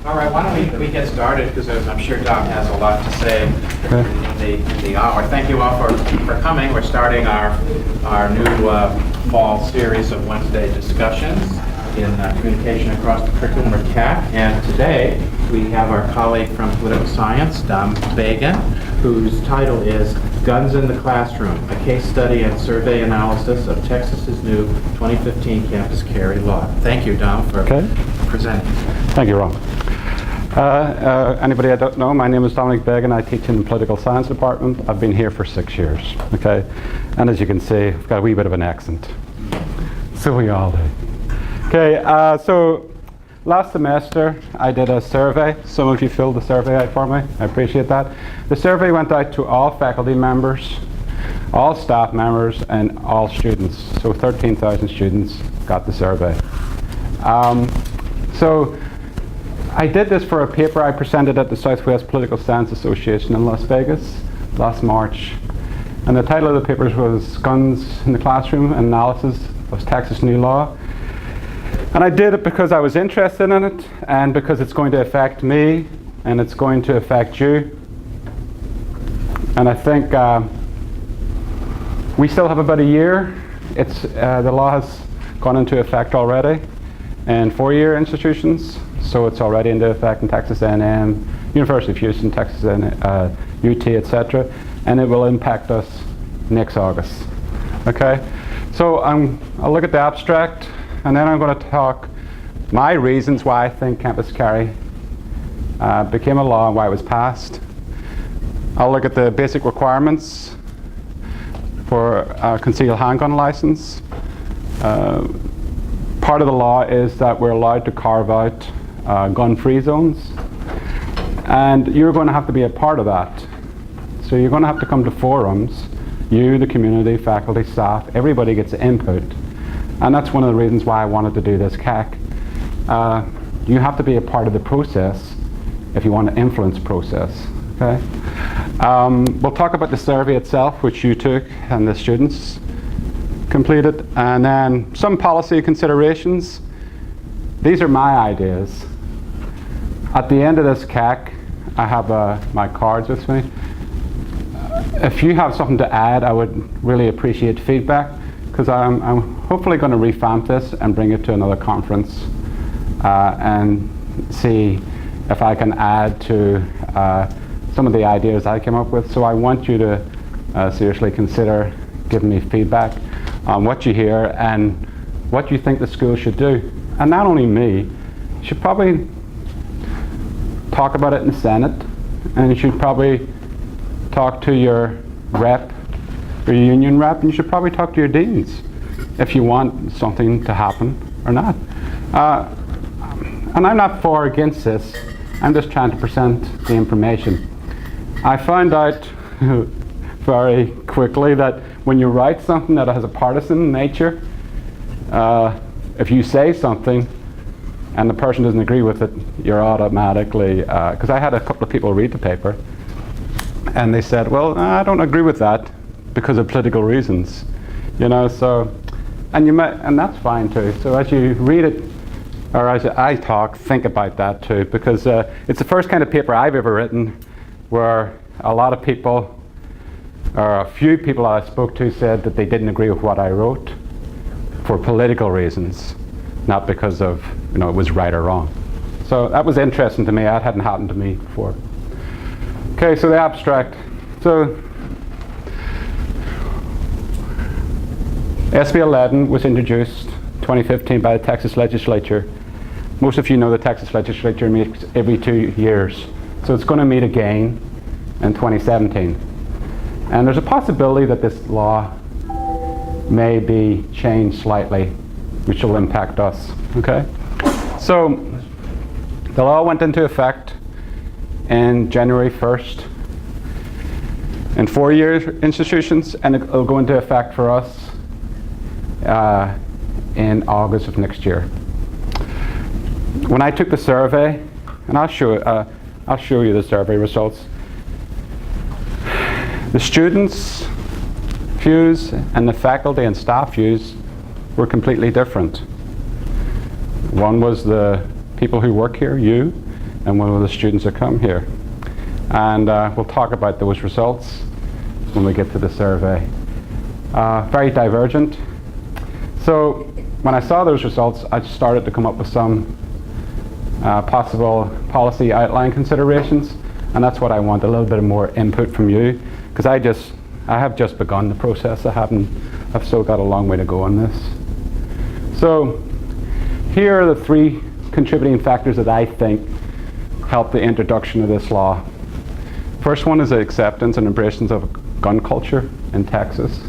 All right, why don't we get started, because I'm sure Dom has a lot to say in the hour. Thank you all for coming. We're starting our new fall series of Wednesday discussions in communication across the curriculum, or CAC. And today we have our colleague from political science, Dom Beggan, whose title is Guns in the Classroom, a case study and survey analysis of Texas's new 2015 campus carry law. Thank you, Dom, for presenting. Thank you, Ron. Anybody I don't know, my name is Dominic Beggan. I teach in the political science department. I've been here for 6 years, okay? And as you can see, I've got a wee bit of an accent. So we all do. Okay, so last semester I did a survey. Some of you filled the survey out for me. I appreciate that. The survey went out to all faculty members, all staff members, and all students. So 13,000 students got the survey. So I did this for a paper I presented at the Southwest Political Science Association in Las Vegas last March. And the title of the paper was Guns in the Classroom, an Analysis of Texas New Law. And I did it because I was interested in it, and because it's going to affect me, and it's going to affect you. And I think we still have about a year. The law has gone into effect already in four-year institutions. So it's already into effect in Texas A&M, University of Houston, Texas UT, etc. And it will impact us next August. Okay? So I'll look at the abstract, and then I'm going to talk my reasons why I think campus carry became a law and why it was passed. I'll look at the basic requirements for a concealed handgun license. Part of the law is that we're allowed to carve out gun-free zones, and you're going to have to be a part of that. So you're going to have to come to forums, you, the community, faculty, staff, everybody gets input, and that's one of the reasons why I wanted to do this CAC. You have to be a part of the process if you want to influence the process. Okay? We'll talk about the survey itself, which you took and the students completed, and then some policy considerations. These are my ideas. At the end of this CAC, I have my cards with me. If you have something to add, I would really appreciate feedback, because I'm hopefully going to revamp this and bring it to another conference and see if I can add to some of the ideas I came up with. So I want you to seriously consider giving me feedback on what you hear and what you think the school should do. And not only me, you should probably talk about it in the Senate, and you should probably talk to your rep, your union rep, and you should probably talk to your deans if you want something to happen or not. And I'm not for or against this, I'm just trying to present the information. I found out very quickly that when you write something that has a partisan nature, if you say something and the person doesn't agree with it, you're automatically, because I had a couple of people read the paper and they said, well, I don't agree with that because of political reasons, you know. So, and that's fine too. So as you read it, or as I talk, think about that too, because it's the first kind of paper I've ever written where a lot of people, or a few people I spoke to, said that they didn't agree with what I wrote for political reasons, not because of, you know, it was right or wrong. So that was interesting to me. That hadn't happened to me before. Okay, so the abstract. So SB 11 was introduced 2015 by the Texas legislature. Most of you know the Texas legislature meets every 2 years. So it's going to meet again in 2017. And there's a possibility that this law may be changed slightly, which will impact us. Okay? So the law went into effect in January 1st in four-year institutions, and it'll go into effect for us in August of next year. When I took the survey, and I'll show you the survey results, the students' views and the faculty and staff views were completely different. One was the people who work here, you, and one of the students that come here. And we'll talk about those results when we get to the survey. Very divergent. So when I saw those results, I started to come up with some possible policy outline considerations, and that's what I want, a little bit more input from you, because I have just begun the process. I've still got a long way to go on this. So here are the 3 contributing factors that I think help the introduction of this law. First one is the acceptance and embracing of a gun culture in Texas.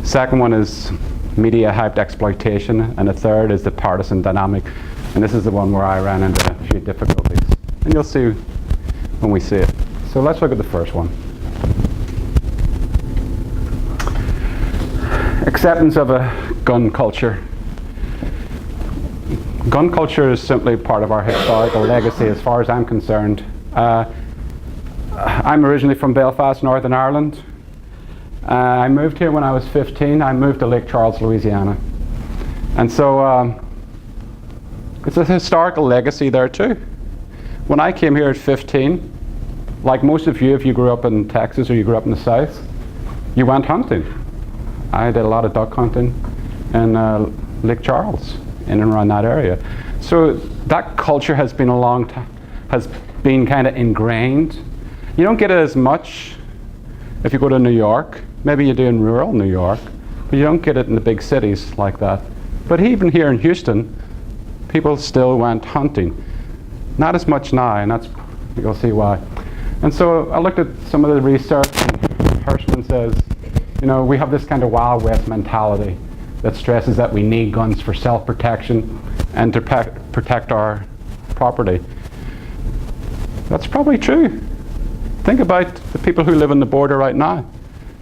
Second one is media hyped exploitation, and the third is the partisan dynamic, and this is the one where I ran into a few difficulties, and you'll see when we see it. So let's look at the first one. Acceptance of a gun culture. Gun culture is simply part of our historical legacy as far as I'm concerned. I'm originally from Belfast, Northern Ireland. I moved here when I was 15. I moved to Lake Charles, Louisiana. And so it's a historical legacy there too. When I came here at 15, like most of you, if you grew up in Texas or you grew up in the South, you went hunting. I did a lot of duck hunting in Lake Charles, in and around that area. So that culture has been has been kind of ingrained. You don't get it as much if you go to New York. Maybe you do in rural New York, but you don't get it in the big cities like that. But even here in Houston, people still went hunting. Not as much now, and you'll see why. And so I looked at some of the research, and Hirschman says, we have this kind of Wild West mentality that stresses that we need guns for self-protection and to protect our property. That's probably true. Think about the people who live on the border right now.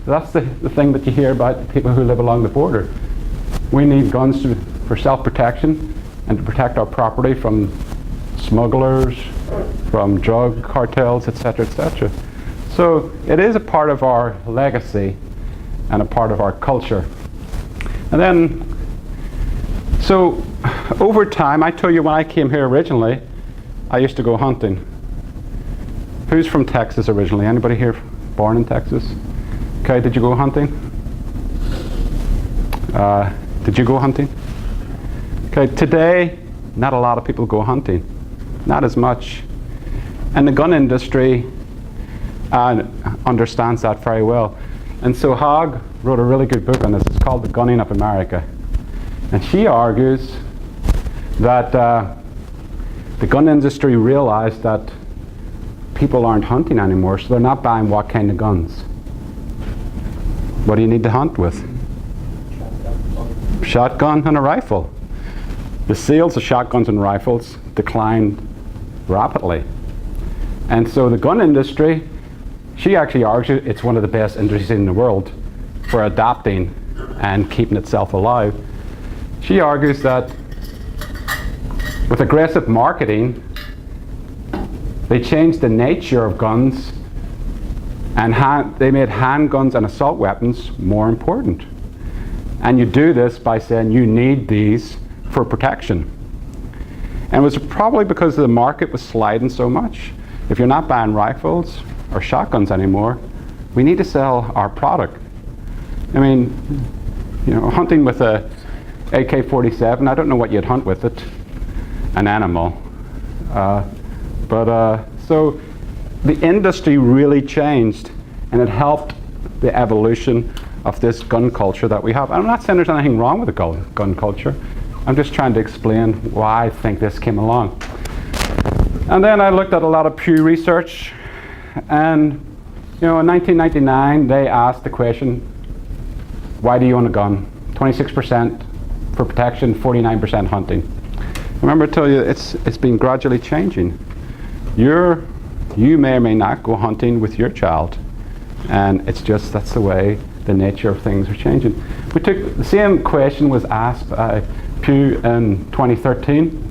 That's the thing that you hear about the people who live along the border. We need guns for self-protection and to protect our property from smugglers, from drug cartels, etc., etc. So it is a part of our legacy and a part of our culture. And then, so over time, I told you when I came here originally, I used to go hunting. Who's from Texas originally? Anybody here born in Texas? Okay, did you go hunting? Did you go hunting? Okay, today, not a lot of people go hunting. Not as much. And the gun industry understands that very well. And so Hogg wrote a really good book on this. It's called The Gunning of America. And she argues that the gun industry realized that people aren't hunting anymore, so they're not buying what kind of guns. What do you need to hunt with? Shotgun and a rifle. The sales of shotguns and rifles declined rapidly. And so the gun industry, she actually argues it's one of the best industries in the world for adapting and keeping itself alive. She argues that with aggressive marketing, they changed the nature of guns and they made handguns and assault weapons more important. And you do this by saying you need these for protection. And it was probably because the market was sliding so much. If you're not buying rifles or shotguns anymore, we need to sell our product. I mean, hunting with a AK-47, I don't know what you'd hunt with it, an animal. So the industry really changed, and it helped the evolution of this gun culture that we have. I'm not saying there's anything wrong with the gun culture. I'm just trying to explain why I think this came along. And then I looked at a lot of Pew Research, and in 1999 they asked the question, why do you own a gun? 26% for protection, 49% hunting. Remember I told you it's been gradually changing. You may or may not go hunting with your child, and that's the way the nature of things are changing. The same question was asked by Pew in 2013.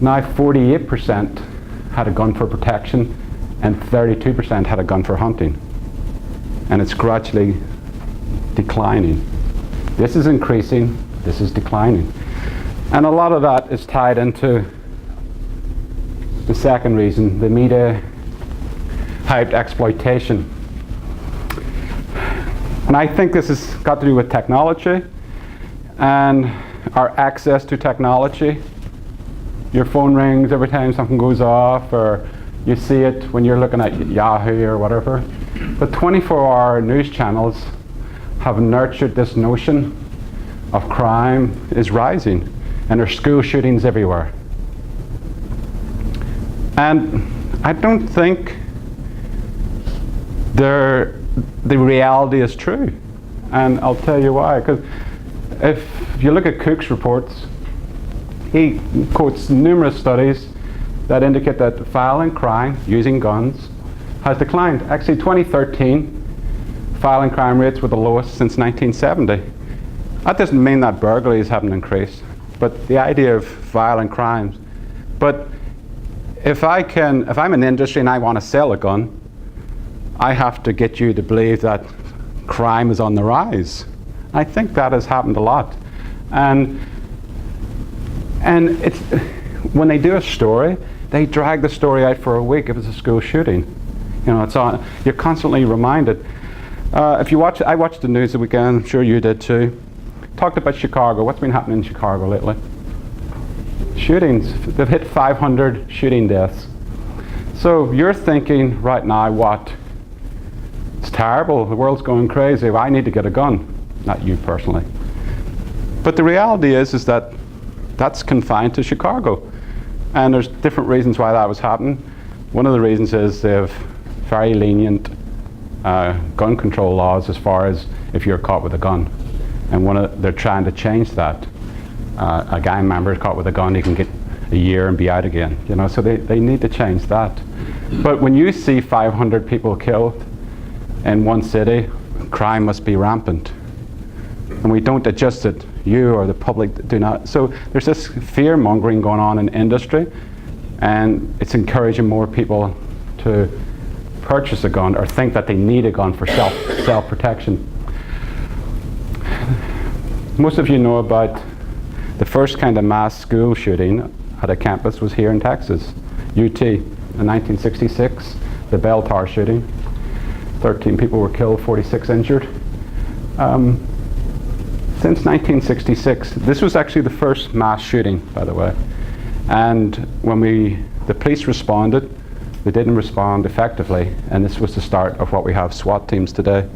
Now 48% had a gun for protection and 32% had a gun for hunting. And it's gradually declining. This is increasing, this is declining. And a lot of that is tied into the second reason, the media hyped exploitation. And I think this has got to do with technology and our access to technology. Your phone rings every time something goes off, or you see it when you're looking at Yahoo or whatever. But 24-hour news channels have nurtured this notion of crime is rising, and there's school shootings everywhere. And I don't think the reality is true. And I'll tell you why. Because if you look at Cook's reports, he quotes numerous studies that indicate that violent crime using guns has declined. Actually, 2013, violent crime rates were the lowest since 1970. That doesn't mean that burglaries haven't increased, but the idea of violent crimes. But if I'm an industry and I want to sell a gun, I have to get you to believe that crime is on the rise. I think that has happened a lot. And it's, when they do a story, they drag the story out for a week if it's a school shooting. You know, it's on, you're constantly reminded. If you watch, I watched the news the weekend, I'm sure you did too. Talked about Chicago. What's been happening in Chicago lately? Shootings. They've hit 500 shooting deaths. So you're thinking right now, what? It's terrible. The world's going crazy. Well, I need to get a gun. Not you personally. But the reality is that that's confined to Chicago. And there's different reasons why that was happening. One of the reasons is they have very lenient gun control laws as far as if you're caught with a gun. And they're trying to change that. A gang member is caught with a gun, he can get a year and be out again. You know, so they need to change that. But when you see 500 people killed in one city, crime must be rampant. And we don't adjust it. You or the public do not. So there's this fear mongering going on in industry, and it's encouraging more people to purchase a gun or think that they need a gun for self-protection. Most of you know about the first kind of mass school shooting at a campus was here in Texas, UT, in 1966, the Bell Tower shooting. 13 people were killed, 46 injured. Since 1966, this was actually the first mass shooting, by the way. And when the police responded, they didn't respond effectively, and this was the start of what we have SWAT teams today.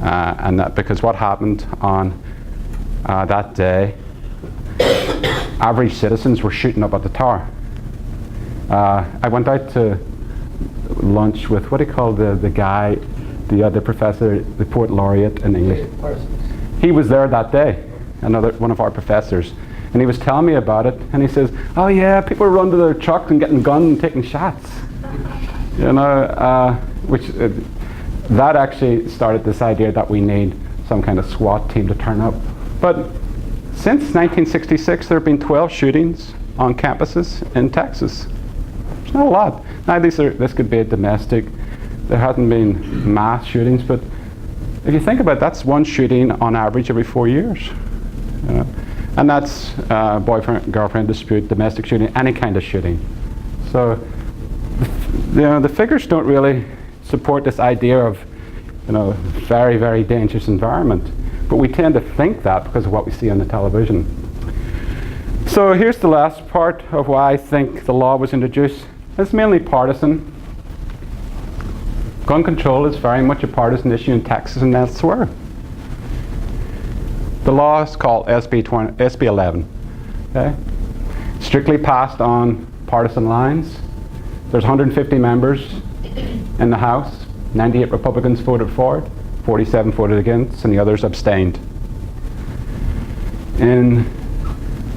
And that because what happened on that day, average citizens were shooting up at the tower. I went out to lunch with, what do you call the guy, the professor, the poet laureate in English. He was there that day, one of our professors, and he was telling me about it, and he says, oh yeah, people were running to their trucks and getting guns and taking shots. You know, that actually started this idea that we need some kind of SWAT team to turn up. But since 1966, there have been 12 shootings on campuses in Texas. It's not a lot. Now this could be a domestic. There hasn't been mass shootings, but if you think about it, that's one shooting on average every 4 years. You know? And that's boyfriend-girlfriend dispute, domestic shooting, any kind of shooting. So the figures don't really support this idea of, you know, very, very dangerous environment. But we tend to think that because of what we see on the television. So here's the last part of why I think the law was introduced. It's mainly partisan. Gun control is very much a partisan issue in Texas and elsewhere. The law is called SB 11. Okay? Strictly passed on partisan lines. There's 150 members in the House. 98 Republicans voted for it. 47 voted against, and the others abstained. In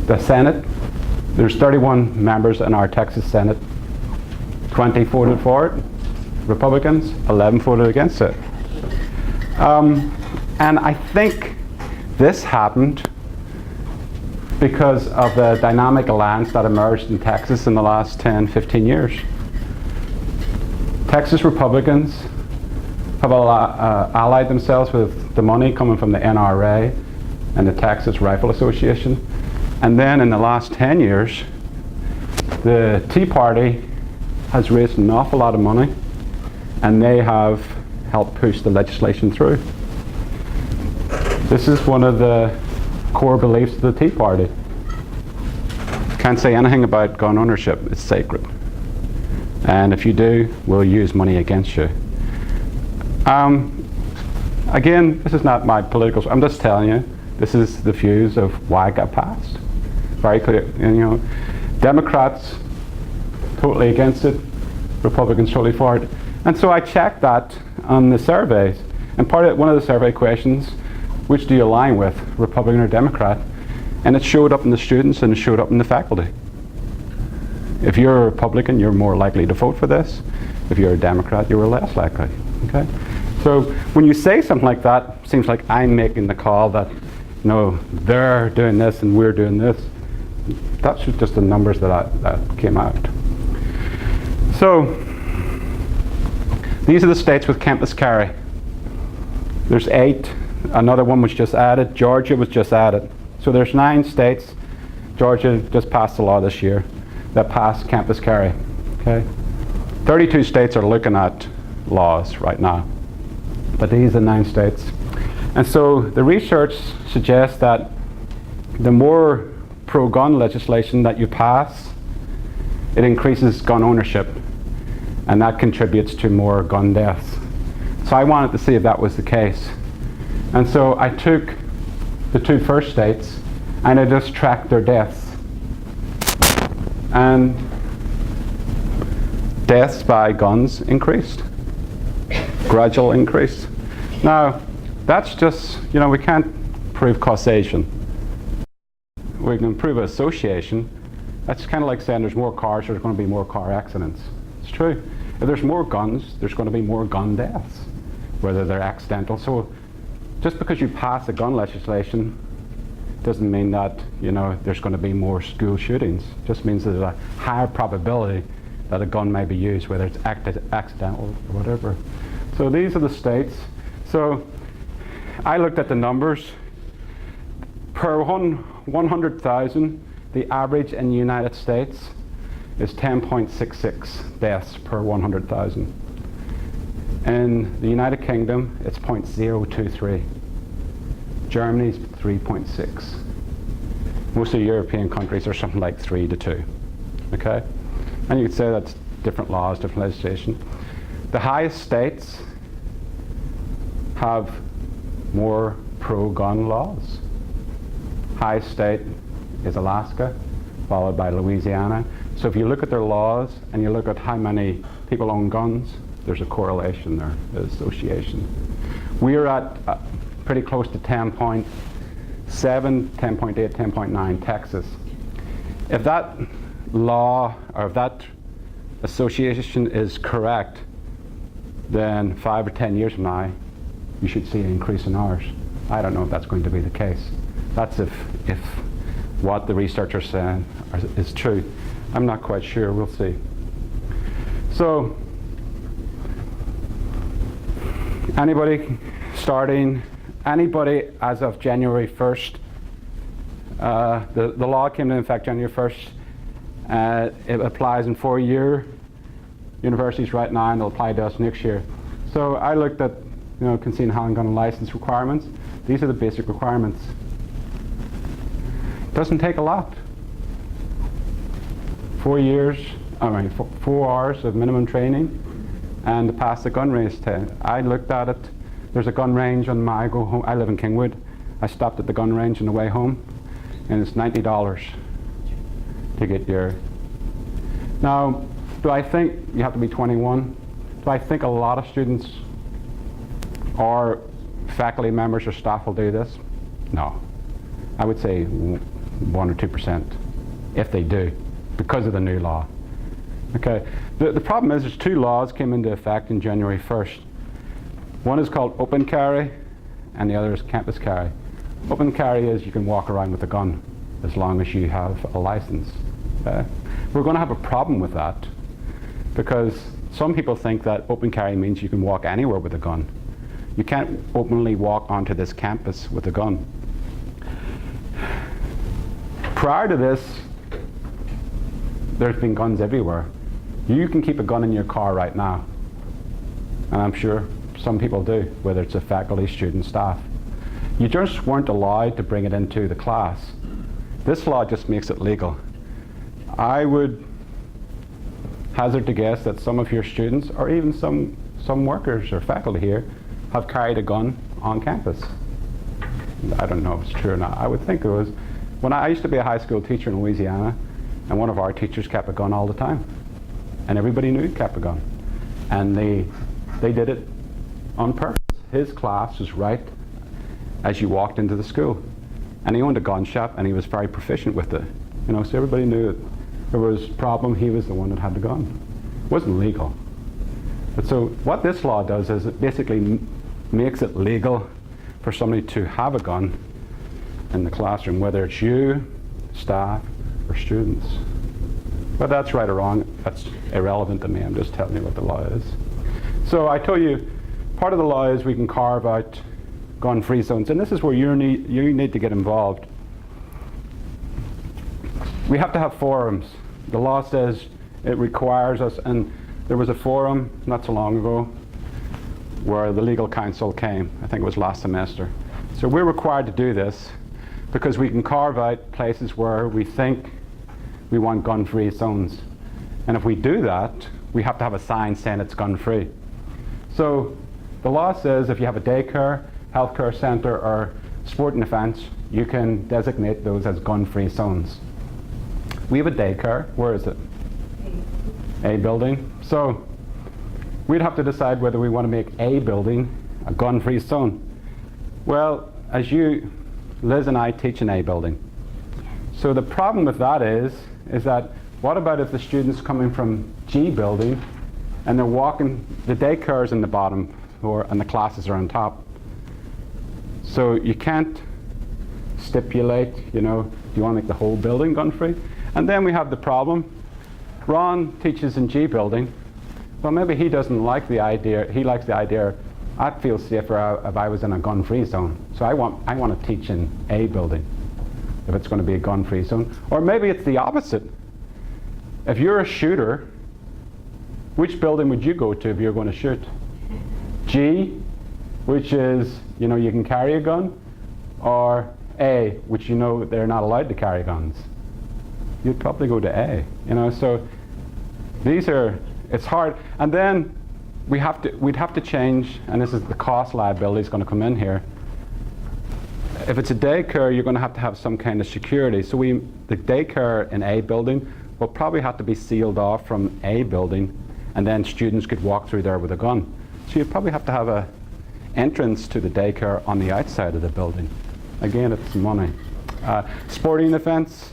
the Senate, there's 31 members in our Texas Senate. 20 voted for it, Republicans, 11 voted against it. And I think this happened because of the dynamic alliance that emerged in Texas in the last 10, 15 years. Texas Republicans have allied themselves with the money coming from the NRA and the Texas Rifle Association. And then in the last 10 years, The Tea Party has raised an awful lot of money, and they have helped push the legislation through. This is one of the core beliefs of the Tea Party. Can't say anything about gun ownership, it's sacred. And if you do, we'll use money against you. Again, this is not my political, I'm just telling you, this is the views of why it got passed. Very clear, and, you know, Democrats totally against it, Republicans totally for it. And so I checked that on the surveys, and one of the survey questions, which do you align with, Republican or Democrat? And it showed up in the students and it showed up in the faculty. If you're a Republican, you're more likely to vote for this. If you're a Democrat, you're less likely. Okay? So when you say something like that, it seems like I'm making the call that, you know, they're doing this and we're doing this. That's just the numbers that came out. So these are the states with campus carry. There's 8. Another one was just added. Georgia was just added. So there's 9 states. Georgia just passed a law this year that passed campus carry. Okay, 32 states are looking at laws right now, but these are 9 states. And so the research suggests that the more pro-gun legislation that you pass, it increases gun ownership, and that contributes to more gun deaths. So I wanted to see if that was the case. And so I took the 2 first states and I just tracked their deaths. And deaths by guns increased. Gradual increase. Now, that's just, you know, we can't prove causation. We can prove association. That's kind of like saying there's more cars, there's going to be more car accidents. It's true. If there's more guns, there's going to be more gun deaths, whether they're accidental. So just because you pass a gun legislation doesn't mean that, you know, there's going to be more school shootings. It just means there's a higher probability that a gun may be used, whether it's accidental or whatever. So these are the states. So I looked at the numbers. Per 100,000, the average in the United States is 10.66 deaths per 100,000. In the United Kingdom, it's 0.023. Germany's 3.6. Most of the European countries are something like 3 to 2. Okay? And you could say that's different laws, different legislation. The highest states have more pro-gun laws. Highest state is Alaska, followed by Louisiana. So if you look at their laws and you look at how many people own guns, there's a correlation there, an association. We're at pretty close to 10.7, 10.8, 10.9 Texas. If that law or if that association is correct, then 5 or 10 years from now, you should see an increase in ours. I don't know if that's going to be the case. That's if what the researchers saying is true. I'm not quite sure, we'll see. So, anybody as of January 1st, the law came into effect January 1st. It applies in 4-year universities right now, and it'll apply to us next year. So I looked at, you know, concealed handgun license requirements. These are the basic requirements. Doesn't take a lot. 4 years, 4 hours of minimum training, and to pass the gun range test. I looked at it. There's a gun range on my go home. I live in Kingwood. I stopped at the gun range on the way home, and it's $90 to get your. Now, do I think you have to be 21? Do I think a lot of students or faculty members or staff will do this? No. I would say 1 or 2%, if they do, because of the new law. Okay. The problem is there's 2 laws came into effect in January 1st. One is called open carry, and the other is campus carry. Open carry is you can walk around with a gun as long as you have a license. Okay? We're going to have a problem with that because some people think that open carry means you can walk anywhere with a gun. You can't openly walk onto this campus with a gun. Prior to this, there's been guns everywhere. You can keep a gun in your car right now. And I'm sure some people do, whether it's a faculty, student, staff. You just weren't allowed to bring it into the class. This law just makes it legal. I would hazard to guess that some of your students, or even some workers or faculty here, have carried a gun on campus. I don't know if it's true or not. I would think it was. When I used to be a high school teacher in Louisiana, and one of our teachers kept a gun all the time. And everybody knew he kept a gun. And they did it on purpose. His class was right as you walked into the school. And he owned a gun shop, and he was very proficient with it. You know, so everybody knew if there was a problem, he was the one that had the gun. It wasn't legal. But so what this law does is it basically makes it legal for somebody to have a gun in the classroom, whether it's you, staff, or students. But that's right or wrong, that's irrelevant to me. I'm just telling you what the law is. So I told you, part of the law is we can carve out gun-free zones, and this is where you need to get involved. We have to have forums. The law says it requires us, and there was a forum not so long ago where the legal counsel came. I think it was last semester. So we're required to do this because we can carve out places where we think we want gun-free zones. And if we do that, we have to have a sign saying it's gun-free. So the law says if you have a daycare, healthcare centre, or sporting events, you can designate those as gun-free zones. We have a daycare. Where is it? A building. So we'd have to decide whether we want to make a building a gun-free zone. Well, as Liz and I teach in A building. So the problem with that is that what about if the students coming from G building and they're walking, the daycare is in the bottom floor and the classes are on top. So you can't stipulate, do you want to make the whole building gun-free? And then we have the problem, Ron teaches in G building. Well, maybe he doesn't like the idea, he likes the idea, I'd feel safer if I was in a gun-free zone. So I want to teach in A building, if it's going to be a gun-free zone. Or maybe it's the opposite. If you're a shooter, which building would you go to if you're going to shoot? G, which is, you can carry a gun, or A, which they're not allowed to carry guns. You'd probably go to A, so it's hard. And then we'd have to change, and this is the cost liability is going to come in here. If it's a daycare, you're going to have some kind of security. So the daycare in A building will probably have to be sealed off from A building, and then students could walk through there with a gun. So you'd probably have to have an entrance to the daycare on the outside of the building. Again, it's money. Sporting events,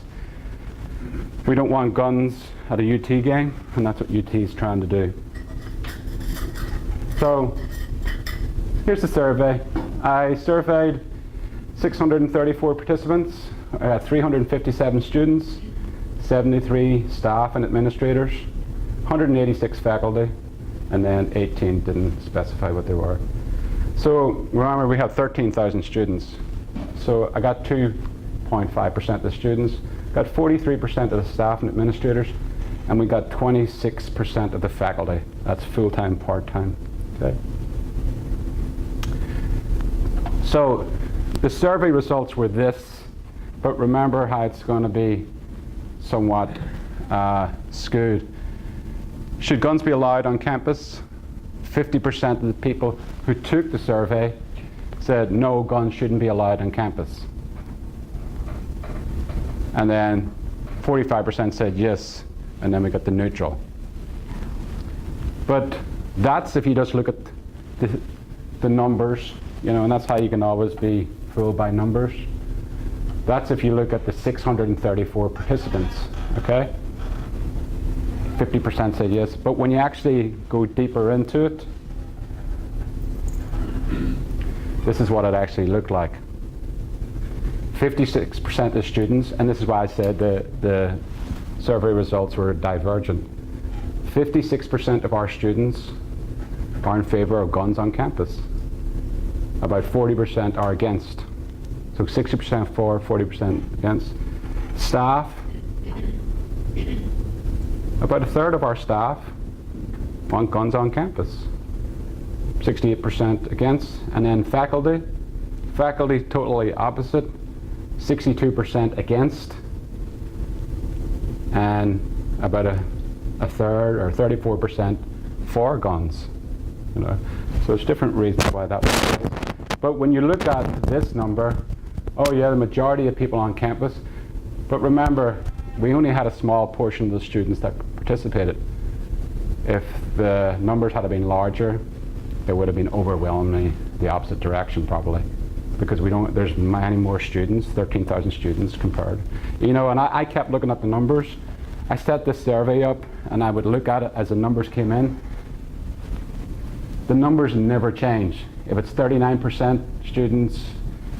we don't want guns at a UT game, and that's what UT is trying to do. So here's the survey. I surveyed 634 participants, 357 students, 73 staff and administrators, 186 faculty, and then 18 didn't specify what they were. So remember, we have 13,000 students. So I got 2.5% of the students, got 43% of the staff and administrators, and we got 26% of the faculty. That's full-time, part-time. Okay. So the survey results were this, but remember how it's going to be somewhat skewed. Should guns be allowed on campus? 50% of the people who took the survey said no, guns shouldn't be allowed on campus. And then 45% said yes, and then we got the neutral. But that's if you just look at the numbers, and that's how you can always be fooled by numbers. That's if you look at the 634 participants, okay? 50% said yes, but when you actually go deeper into it, this is what it actually looked like. 56% of students, and this is why I said the survey results were divergent. 56% of our students are in favor of guns on campus. About 40% are against. So 60% for, 40% against. Staff, About a third of our staff want guns on campus. 68% against. And then faculty totally opposite. 62% against. And about a third or 34% for guns. You know, so there's different reasons why that was. But when you look at this number, oh yeah, the majority of people on campus. But remember, we only had a small portion of the students that participated. If the numbers had been larger, it would have been overwhelmingly the opposite direction probably. Because there's many more students, 13,000 students compared. You know, and I kept looking at the numbers. I set this survey up and I would look at it as the numbers came in. The numbers never change. If it's 39% students,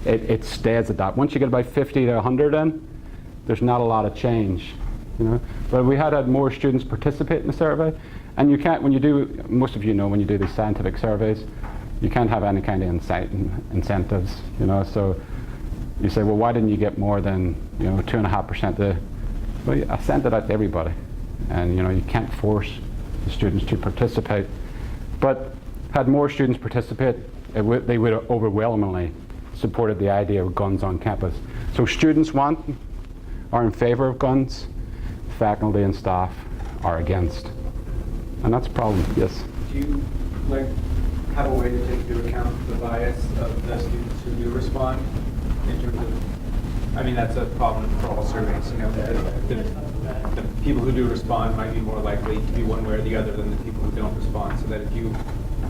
it stays at that. Once you get about 50 to 100 in, there's not a lot of change. You know? But we had more students participate in the survey. And you can't, when you do, most of you know when you do these scientific surveys, you can't have any kind of incentives, you know. So you say, well, why didn't you get more than, 2.5%? Well, I sent it out to everybody, and you can't force the students to participate. But had more students participate, they would have overwhelmingly supported the idea of guns on campus. So students are in favor of guns, faculty and staff are against, and that's a problem. Yes. Do you have a way to take into account the bias of the students who do respond in terms of, I mean, that's a problem for all surveys, the people who do respond might be more likely to be one way or the other than the people who don't respond, so that if you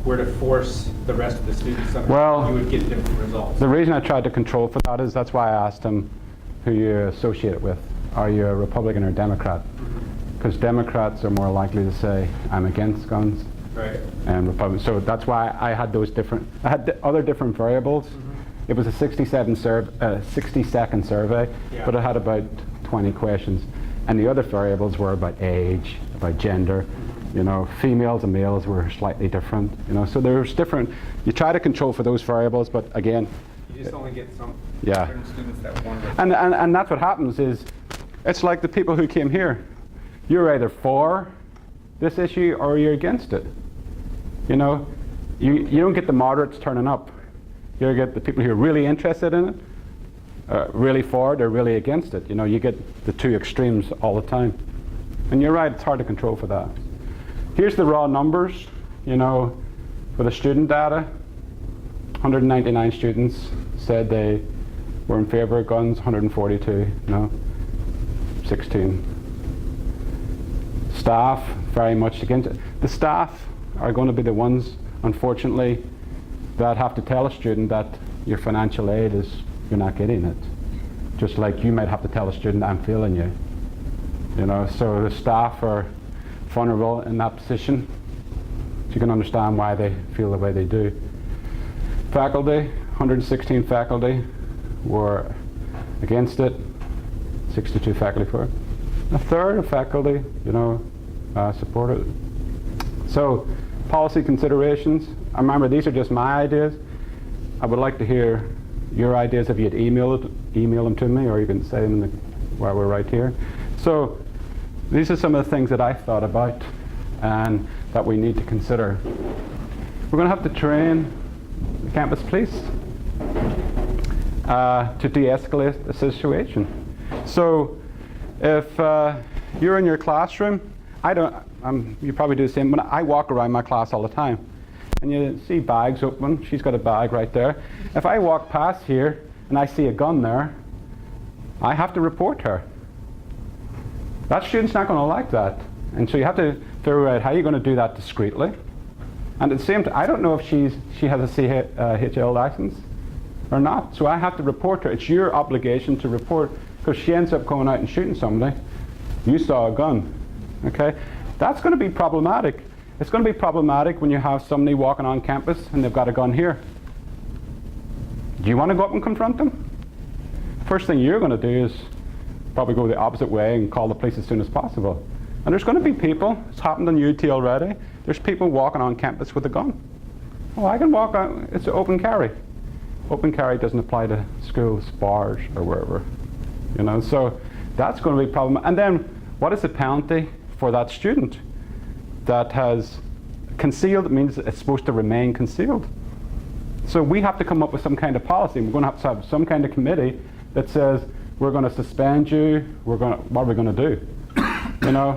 were to force the rest of the students somehow, you would get different results. The reason I tried to control for that is that's why I asked them who you associate it with. Are you a Republican or Democrat? Because Democrats are more likely to say, I'm against guns. Right. And Republicans. So that's why I had those different, I had other different variables. It was a 60-second survey, but it had about 20 questions. And the other variables were about age, about gender. Females and males were slightly different. So there's different, you try to control for those variables, but again, you just only get some certain students that want to. And that's what happens is, it's like the people who came here. You're either for this issue or you're against it. You don't get the moderates turning up. You get the people who are really interested in it, really for it, or really against it. You get the two extremes all the time. And you're right, it's hard to control for that. Here's the raw numbers, for the student data. 199 students said they were in favor of guns, 142, 16. Staff, very much against it. The staff are going to be the ones, unfortunately, that have to tell a student that your financial aid is, you're not getting it. Just like you might have to tell a student, I'm failing you. So the staff are vulnerable in that position. So you can understand why they feel the way they do. Faculty, 116 faculty were against it, 62 faculty for it. A third of faculty, supported it. So, policy considerations. I remember these are just my ideas. I would like to hear your ideas if you'd email them to me, or you can say them while we're right here. So, these are some of the things that I thought about and that we need to consider. We're going to have to train the campus police to de-escalate the situation. So, if you're in your classroom, you probably do the same, but I walk around my class all the time. And you see bags open, she's got a bag right there. If I walk past here and I see a gun there, I have to report her. That student's not going to like that. And so you have to figure out how you're going to do that discreetly. And at the same time, I don't know if she has a CHL license or not. So I have to report her. It's your obligation to report, because she ends up going out and shooting somebody. You saw a gun. Okay? That's going to be problematic. It's going to be problematic when you have somebody walking on campus and they've got a gun here. Do you want to go up and confront them? First thing you're going to do is probably go the opposite way and call the police as soon as possible. And there's going to be people, it's happened in UT already, there's people walking on campus with a gun. Oh, I can walk out, it's an open carry. Open carry doesn't apply to schools, bars, or wherever. So that's going to be a problem. And then, what is the penalty for that student that has concealed. It means it's supposed to remain concealed. So we have to come up with some kind of policy. We're going to have some kind of committee that says, we're going to suspend you, what are we going to do? You know,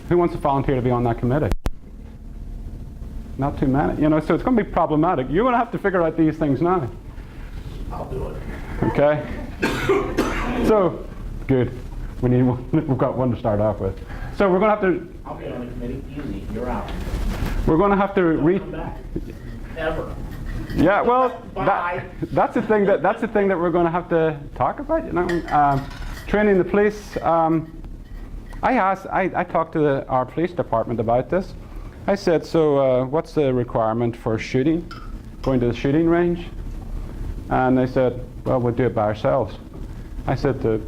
who wants to volunteer to be on that committee? Not too many, you know, so it's going to be problematic. You're going to have to figure out these things now. I'll do it. Okay? So, good. We've got one to start off with. So we're going to have to... I'll get on the committee. Easy. You're out. We're going to have to Don't come back. Ever. Yeah, well, Bye. that's the thing that we're going to have to talk about. You know, training the police. I talked to our police department about this. I said, so what's the requirement for shooting, going to the shooting range? And they said, well, we'll do it by ourselves. I said, the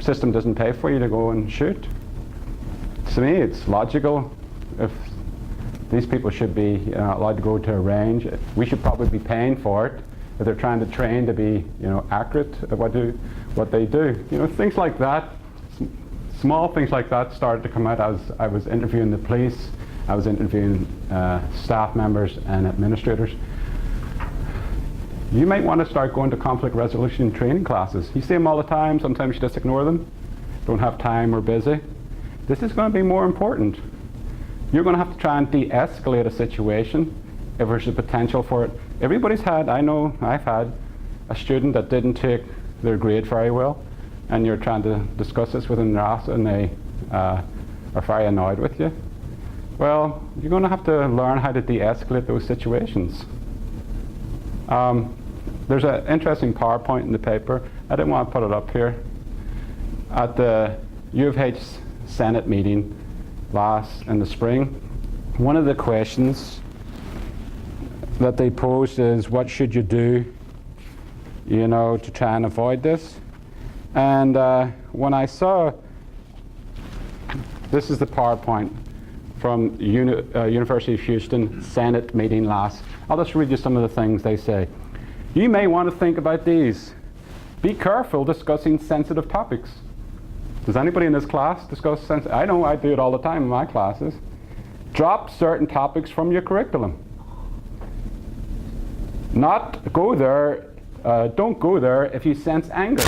system doesn't pay for you to go and shoot. To me, it's logical. If these people should be allowed to go to a range, we should probably be paying for it if they're trying to train to be, you know, accurate at what they do. You know, things like that, small things like that started to come out as I was interviewing the police. I was interviewing staff members and administrators. You might want to start going to conflict resolution training classes. You see them all the time. Sometimes you just ignore them. Don't have time or busy. This is going to be more important. You're going to have to try and de-escalate a situation if there's a potential for it. Everybody's had, I know I've had, a student that didn't take their grade very well, and you're trying to discuss this within their office and they are very annoyed with you. Well, you're going to have to learn how to de-escalate those situations. There's an interesting PowerPoint in the paper. I didn't want to put it up here. At the U of H Senate meeting in the spring, one of the questions that they posed is, what should you do, you know, to try and avoid this? And when I saw, this is the PowerPoint from University of Houston Senate meeting I'll just read you some of the things they say. You may want to think about these. Be careful discussing sensitive topics. Does anybody in this class discuss sensitive? I know I do it all the time in my classes. Drop certain topics from your curriculum. Not go there, don't go there if you sense anger.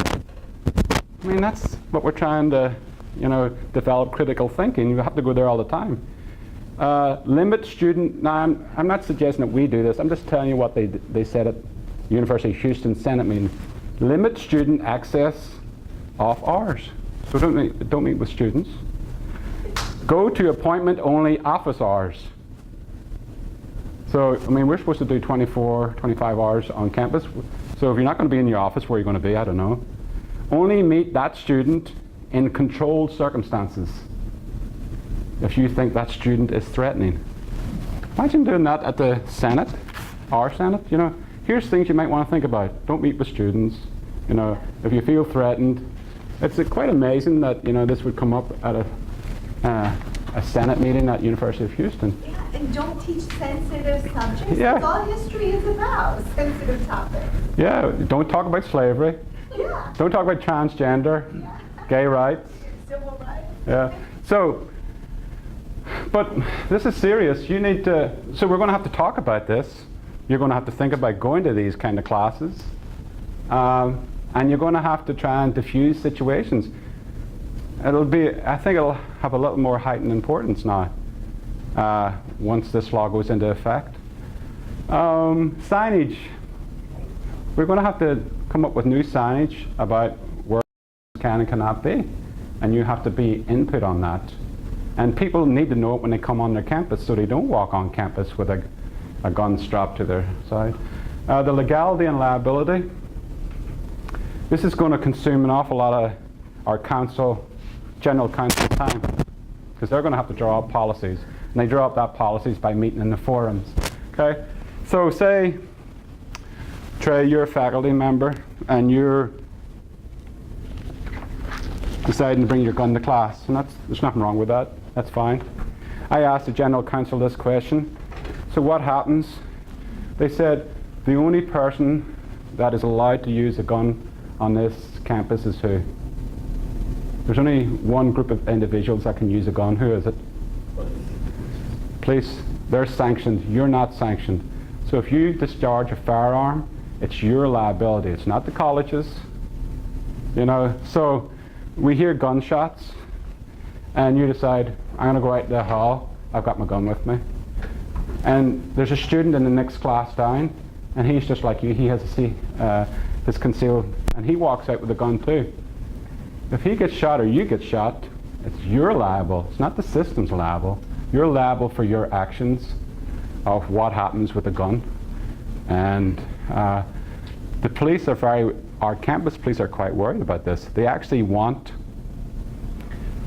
I mean, that's what we're trying to, you know, develop critical thinking. You have to go there all the time. Limit student, now I'm not suggesting that we do this, I'm just telling you what they said at University of Houston Senate meeting. Limit student access off hours. So don't meet with students. Go to appointment only office hours. So, I mean, we're supposed to do 24, 25 hours on campus. So if you're not going to be in your office, where are you going to be? I don't know. Only meet that student in controlled circumstances if you think that student is threatening. Imagine doing that at the Senate, our Senate, you know. Here's things you might want to think about. Don't meet with students. You know, if you feel threatened. It's quite amazing that, you know, this would come up at a Senate meeting at University of Houston. Yeah, and don't teach sensitive subjects. Yeah. That's all history is about, sensitive topics. Yeah, don't talk about slavery. Yeah. Don't talk about transgender, Yeah. gay rights. Civil rights. Yeah. So, but this is serious. You need to, so we're going to have to talk about this. You're going to have to think about going to these kind of classes. And you're going to have to try and diffuse situations. I think it'll have a little more heightened importance now, once this law goes into effect. Signage. We're going to have to come up with new signage about where can and cannot be. And you have to be input on that. And people need to know it when they come on their campus so they don't walk on campus with a gun strapped to their side. The legality and liability. This is going to consume an awful lot of our general counsel time, because they're going to have to draw up policies. And they draw up that policies by meeting in the forums. Okay? So say, Trey, you're a faculty member and you're deciding to bring your gun to class. And there's nothing wrong with that. That's fine. I asked the general counsel this question. So what happens? They said the only person that is allowed to use a gun on this campus is who? There's only one group of individuals that can use a gun. Who is it? police, they're sanctioned, you're not sanctioned. So if you discharge a firearm, it's your liability, it's not the college's. You know, so we hear gunshots, and you decide, I'm going to go out to the hall, I've got my gun with me. And there's a student in the next class down, and he's just like you, he has his concealed, and he walks out with a gun too. If he gets shot or you get shot, it's you're liable, it's not the system's liable. You're liable for your actions of what happens with a gun. And the police are our campus police are quite worried about this. They actually want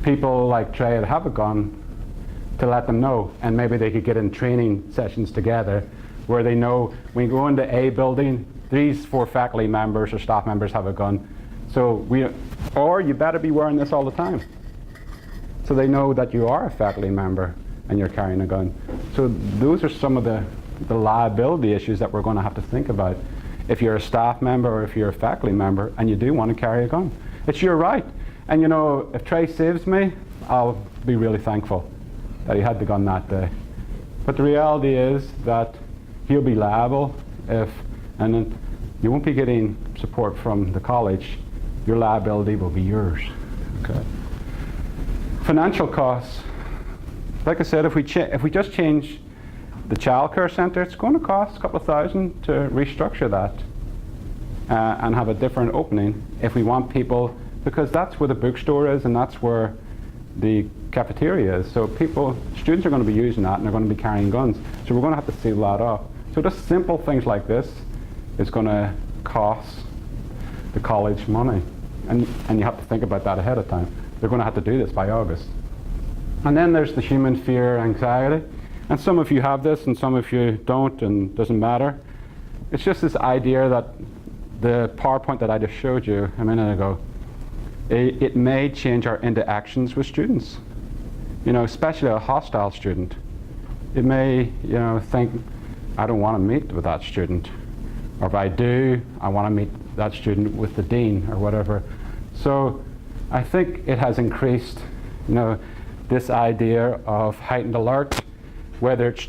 people like Trey to have a gun to let them know, and maybe they could get in training sessions together where they know when you go into a building, these 4 faculty members or staff members have a gun. So or you better be wearing this all the time. So they know that you are a faculty member and you're carrying a gun. So those are some of the liability issues that we're going to have to think about if you're a staff member or if you're a faculty member and you do want to carry a gun. It's your right. And you know, if Trey saves me, I'll be really thankful that he had the gun that day. But the reality is that he'll be liable and then you won't be getting support from the college. Your liability will be yours. Okay. Financial costs. Like I said, if we just change the childcare centre, it's going to cost a couple of thousand to restructure that and have a different opening if we want people, because that's where the bookstore is and that's where the cafeteria is. So students are going to be using that and they're going to be carrying guns. So we're going to have to seal that off. So just simple things like this is going to cost the college money. And you have to think about that ahead of time. They're going to have to do this by August. And then there's the human fear, anxiety. And some of you have this and some of you don't, and it doesn't matter. It's just this idea that the PowerPoint that I just showed you a minute ago, it may change our interactions with students. You know, especially a hostile student. It may, you know, think, I don't want to meet with that student. Or if I do, I want to meet that student with the dean or whatever. So I think it has increased, you know, this idea of heightened alert, whether it's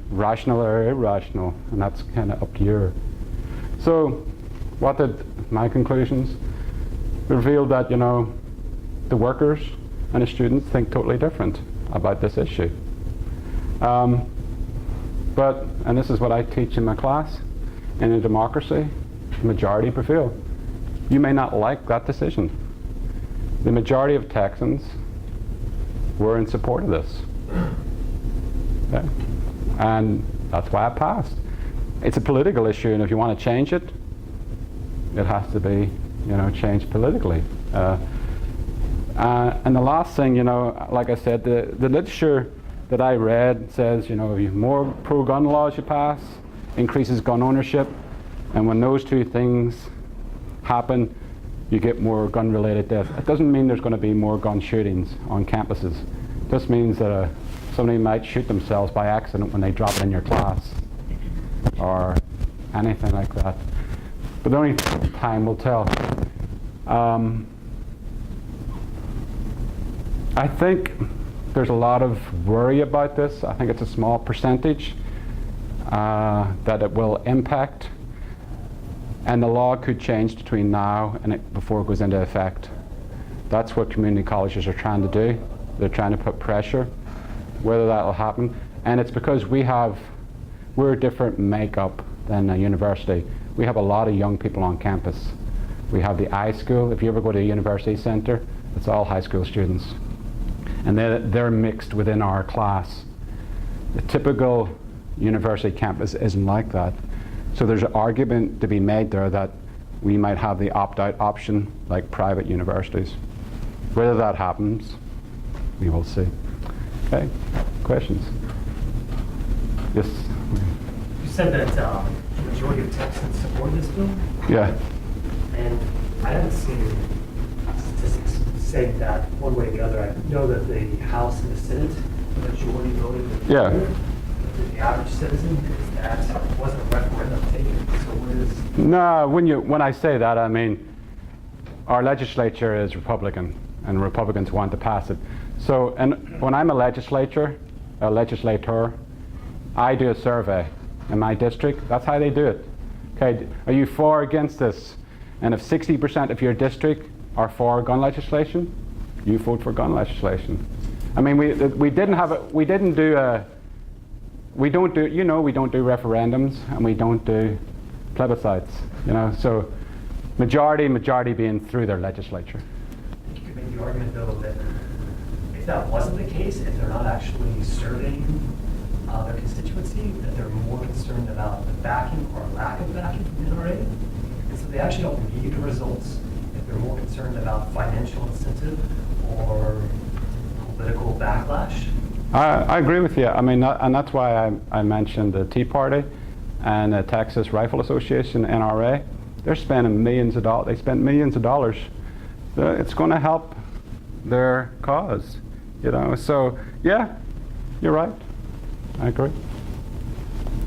rational or irrational, and that's kind of up to you. So what did my conclusions? Revealed that, you know, the workers and the students think totally different about this issue. And this is what I teach in my class, in a democracy, the majority prevail. You may not like that decision. The majority of Texans were in support of this. Okay? And that's why it passed. It's a political issue, and if you want to change it, it has to be, you know, changed politically. And the last thing, you know, like I said, the literature that I read says, you know, more pro-gun laws you pass, increases gun ownership, and when those two things happen, you get more gun-related deaths. It doesn't mean there's going to be more gun shootings on campuses. It just means that somebody might shoot themselves by accident when they drop it in your class, or anything like that. But only time will tell. I think there's a lot of worry about this. I think it's a small percentage that it will impact, and the law could change between now and before it goes into effect. That's what community colleges are trying to do. They're trying to put pressure, whether that will happen. And it's because we're a different makeup than a university. We have a lot of young people on campus. We have the iSchool. If you ever go to a university center, it's all high school students. And they're mixed within our class. The typical university campus isn't like that. So there's an argument to be made there that we might have the opt-out option like private universities. Whether that happens, we will see. Okay, questions? Yes? You said that the majority of Texans support this bill, Yeah. and I haven't seen statistics say that one way or the other. I know that the House and the Senate, the majority voted in favor. Yeah. But the average citizen, is that wasn't a referendum taken. So what is? No, when I say that, I mean our legislature is Republican, and Republicans want to pass it. So, and when I'm a legislator, a legislator, I do a survey in my district. That's how they do it. Okay, are you for or against this? And if 60% of your district are for gun legislation, you vote for gun legislation. I mean, we don't do referendums, and we don't do plebiscites, you know, so majority being through their legislature. You could make the argument, though, that if that wasn't the case, if they're not actually surveying their constituency, that they're more concerned about the backing or lack of backing from the NRA, and so they actually don't need the results if they're more concerned about financial incentive or political backlash. I agree with you. I mean, and that's why I mentioned the Tea Party and the Texas Rifle Association, NRA. They're spending millions of dollars. They spent millions of dollars. It's going to help their cause, you know. So, yeah, you're right. I agree.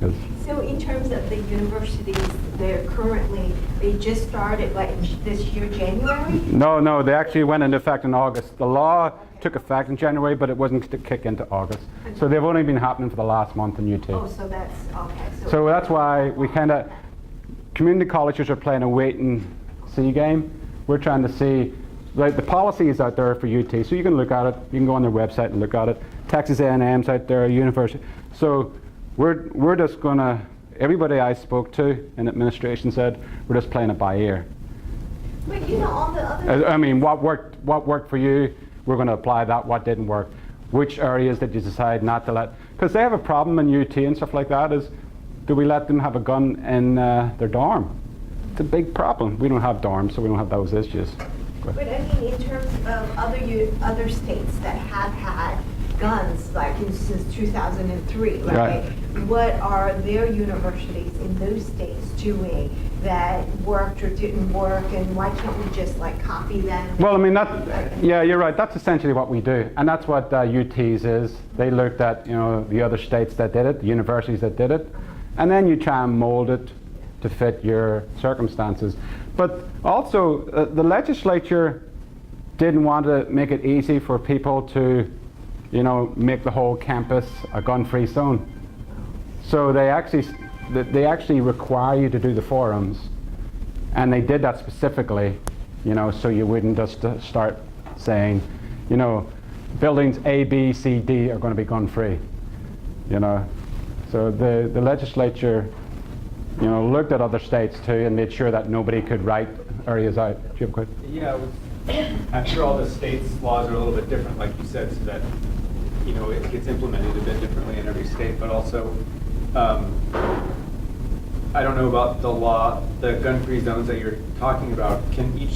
Yes. So in terms of the universities, they just started like this year, January? No, they actually went into effect in August. The law took effect in January, but it wasn't to kick into August. So they've only been happening for the last month in UT. Oh, so that's, okay. So that's why we community colleges are playing a wait and see game. We're trying to see, like, the policy is out there for UT, so you can look at it. You can go on their website and look at it. Texas A&M's out there, university. So we're just gonna, everybody I spoke to in administration said, we're just playing it by ear. But you know, all the other... I mean, what worked for you, we're going to apply that. What didn't work, which areas did you decide not to let? Because they have a problem in UT and stuff like that. Is do we let them have a gun in their dorm? It's a big problem. We don't have dorms, so we don't have those issues. But I mean, in terms of other states that have had guns, like since 2003, right? What are their universities in those states doing that worked or didn't work, and why can't we just like copy them? Well, I mean, yeah, you're right. That's essentially what we do, and that's what UT's is. They looked at, you know, the other states that did it, the universities that did it, and then you try and mold it to fit your circumstances. But also, the legislature didn't want to make it easy for people to, you know, make the whole campus a gun-free zone. So they actually require you to do the forums, and they did that specifically, you know, so you wouldn't just start saying, you know, buildings A, B, C, D are going to be gun-free, you know. So the legislature, you know, looked at other states too and made sure that nobody could write areas out. Do you have a question? Yeah, I'm sure all the states' laws are a little bit different, like you said, so that, you know, it gets implemented a bit differently in every state, but also, I don't know about the law, the gun-free zones that you're talking about. Can a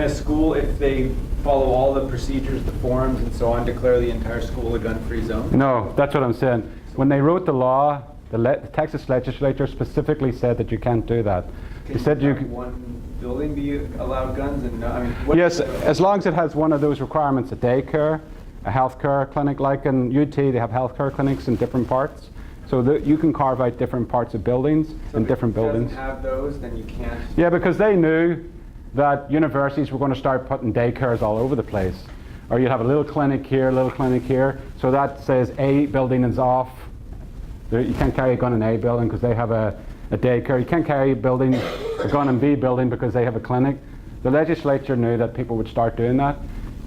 school, if they follow all the procedures, the forums and so on, declare the entire school a gun-free zone? No, that's what I'm saying. When they wrote the law, the Texas legislature specifically said that you can't do that. They said you one building be allowed guns, and I mean, yes, as long as it has one of those requirements: a daycare, a healthcare clinic. Like in UT, they have healthcare clinics in different parts, so that you can carve out different parts of buildings in different buildings. If it doesn't have those, then you can't. Yeah, because they knew that universities were going to start putting daycares all over the place, or you'd have a little clinic here, a little clinic here. So that says A building is off. You can't carry a gun in A building because they have a daycare. You can't carry a gun in B building because they have a clinic. The legislature knew that people would start doing that,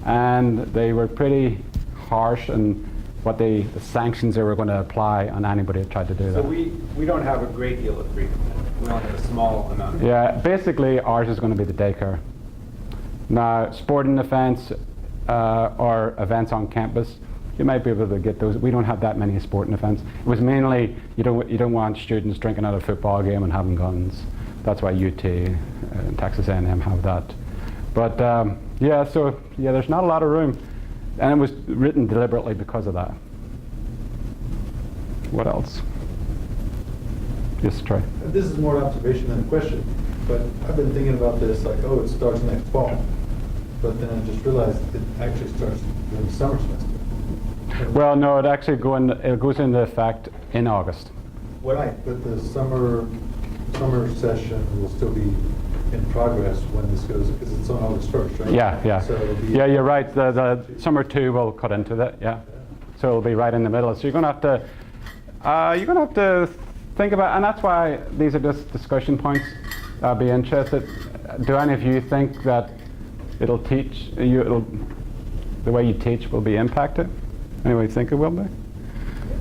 and they were pretty harsh in what the sanctions they were going to apply on anybody who tried to do that. So we don't have a great deal of freedom. We only have a small amount. Yeah, basically ours is going to be the daycare. Now, sporting events or events on campus, you might be able to get those. We don't have that many sporting events. It was mainly you don't want students drinking at a football game and having guns. That's why UT and Texas A&M have that. But yeah, so yeah, there's not a lot of room, and it was written deliberately because of that. What else? Yes, Troy. This is more observation than a question, but I've been thinking about this like, oh, it starts next fall. But then I just realized it actually starts during the summer semester. Well, no, it goes into effect in August. Right, but the summer session will still be in progress when this goes, because it's on August 1st, right? Yeah. So it'll be Yeah, you're right. The summer 2 will cut into that, yeah. so it'll be right in the middle. So you're going to have to think about, and that's why these are just discussion points. I'd be interested. Do any of you think that it'll teach you? The way you teach will be impacted? Anybody think it will be?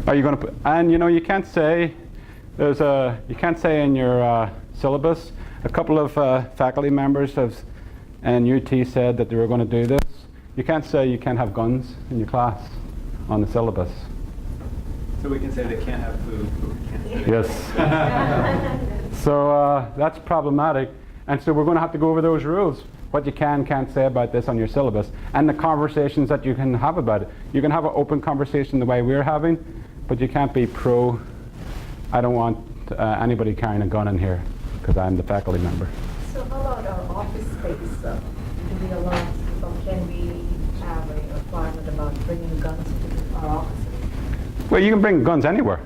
Are you going to put? And you can't say you can't say in your syllabus. A couple of faculty members and UT said that they were going to do this. You can't say you can't have guns in your class on the syllabus. So we can say they can't have food, but we can't say. Yes. So that's problematic. And so we're going to have to go over those rules. What you can't say about this on your syllabus. And the conversations that you can have about it. You can have an open conversation the way we're having, but you can't be I don't want anybody carrying a gun in here because I'm the faculty member. So how about our office space? Do we allow, or can we have a requirement about bringing guns to our offices? Well, you can bring guns anywhere.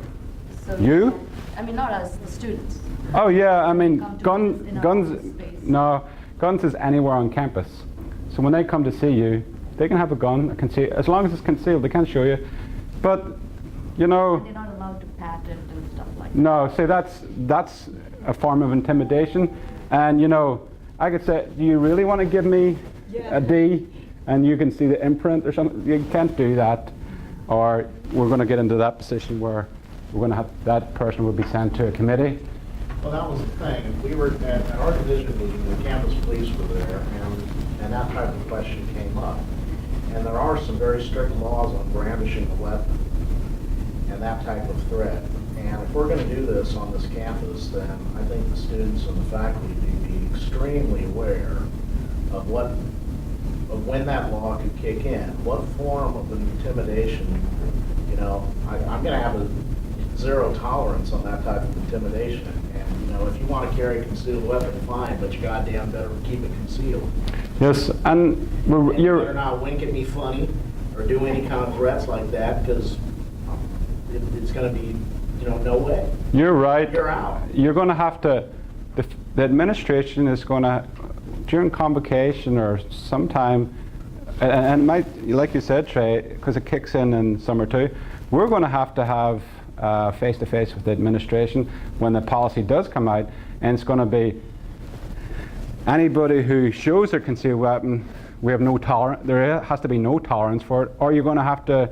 So You? I mean, not as the students. Oh yeah, I mean, Come to in our office guns. space. No, guns is anywhere on campus. So when they come to see you, they can have a gun. As long as it's concealed, they can't show you. But They're not allowed to patent and stuff like that. no. See, that's a form of intimidation. And I could say, do you really want to give me a D? And you can see the imprint or something. You can't do that. Or we're going to get into that position where we're going to have that person will be sent to a committee. Well, that was the thing. We were at our division meeting, the campus police were there, and that type of question came up. And there are some very strict laws on brandishing a weapon and that type of threat. And if we're going to do this on this campus, then I think the students and the faculty need to be extremely aware of when that law could kick in, what form of intimidation. I'm going to have a zero tolerance on that type of intimidation. And if you want to carry a concealed weapon, fine, but you goddamn better keep it concealed. Yes, and And you're better not wink at me funny or do any kind of threats like that, because it's going to be, no way. You're right. You're out. You're going to have to. The administration is going to, during convocation or sometime, and it might, like you said, Trey, because it kicks in summer too. We're going to have face-to-face with the administration when the policy does come out, and it's going to be anybody who shows their concealed weapon. We have no tolerance. There has to be no tolerance for it, or you're going to have to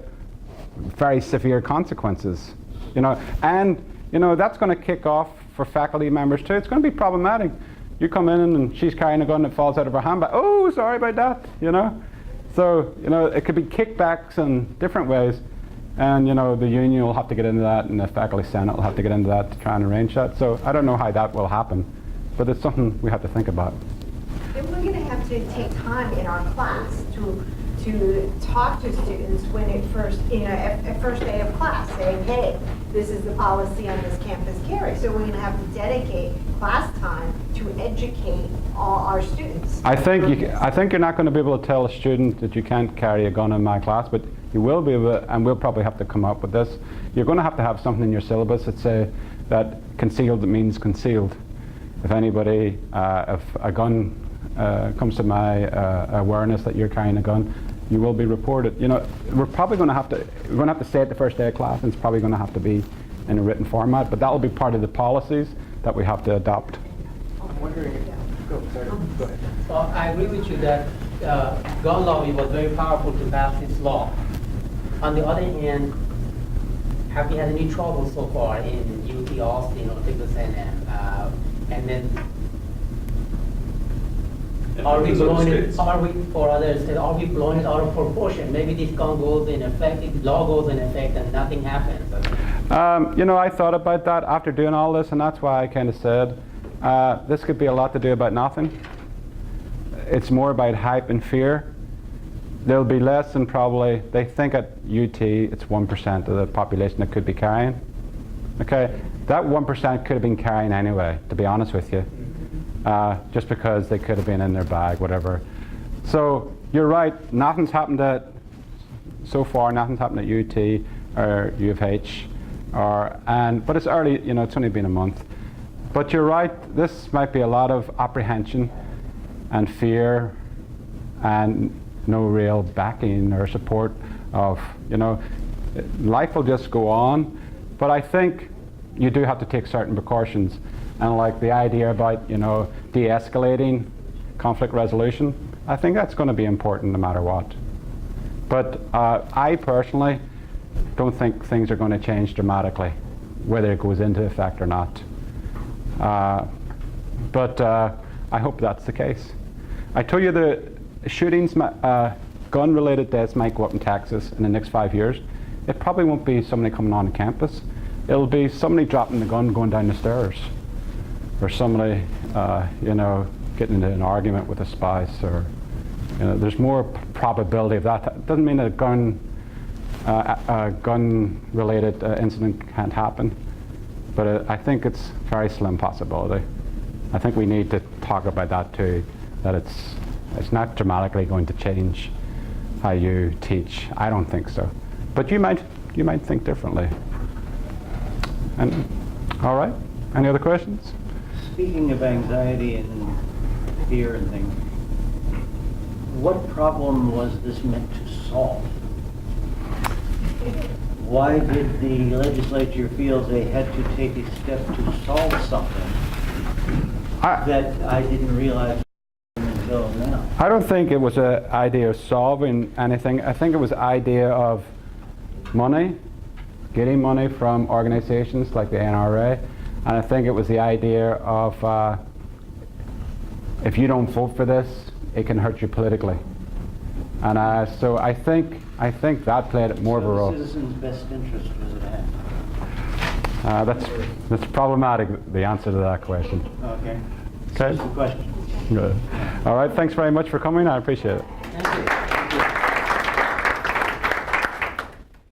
very severe consequences. And that's going to kick off for faculty members too. It's going to be problematic. You come in and she's carrying a gun that falls out of her hand, but oh, sorry about that. So it could be kickbacks in different ways. And the union will have to get into that, and the faculty senate will have to get into that to try and arrange that. So I don't know how that will happen, but it's something we have to think about. And we're going to have to take time in our class to talk to students when at first day of class, saying, hey, this is the policy on this campus carry. So we're going to have to dedicate class time to educate all our students. I think you're not going to be able to tell a student that you can't carry a gun in my class, but you will be able to, and we'll probably have to come up with this. You're going to have something in your syllabus that say that concealed means concealed. If anybody, if a gun comes to my awareness that you're carrying a gun, you will be reported. We're probably going to have to say it the first day of class, and it's probably going to have to be in a written format, but that will be part of the policies that we have to adopt. I'm wondering go ahead. Well, I agree with you that gun lobby was very powerful to pass this law. On the other hand, have we had any trouble so far in UT Austin or Texas A&M? And then are we blowing it? Are we for others? Are we blowing it out of proportion? Maybe this gun goes in effect, the law goes in effect, and nothing happens. I thought about that after doing all this, and that's why I kind of said this could be a lot to do about nothing. It's more about hype and fear. There'll be less than probably, they think at UT it's 1% of the population that could be carrying. Okay, that 1% could have been carrying anyway, to be honest with you. Just because they could have been in their bag, whatever. So you're right, nothing's happened so far, nothing's happened at UT or U of H, but it's early, it's only been a month. But you're right, this might be a lot of apprehension and fear and no real backing or support of, life will just go on. But I think you do have to take certain precautions. And like the idea about, de-escalating conflict resolution, I think that's going to be important no matter what. But I personally don't think things are going to change dramatically, whether it goes into effect or not. But I hope that's the case. I told you the shootings, gun-related deaths might go up in Texas in the next 5 years. It probably won't be somebody coming on campus. It'll be somebody dropping the gun going down the stairs, or somebody, getting into an argument with a spouse, or there's more probability of that. It doesn't mean that a gun-related incident can't happen, but I think it's a very slim possibility. I think we need to talk about that too, that it's not dramatically going to change how you teach. I don't think so, but you might think differently. And all right, any other questions? Speaking of anxiety and fear and things, what problem was this meant to solve? Why did the legislature feel they had to take a step to solve something that I didn't realize until now? I don't think it was an idea of solving anything. I think it was an idea of money, getting money from organizations like the NRA, and I think it was the idea of if you don't vote for this, it can hurt you politically. And so I think that played more of a role. So the citizens' best interest was at hand. That's problematic, the answer to that question. Okay. Okay. Just a question. Good. All right, thanks very much for coming. I appreciate it. Thank you.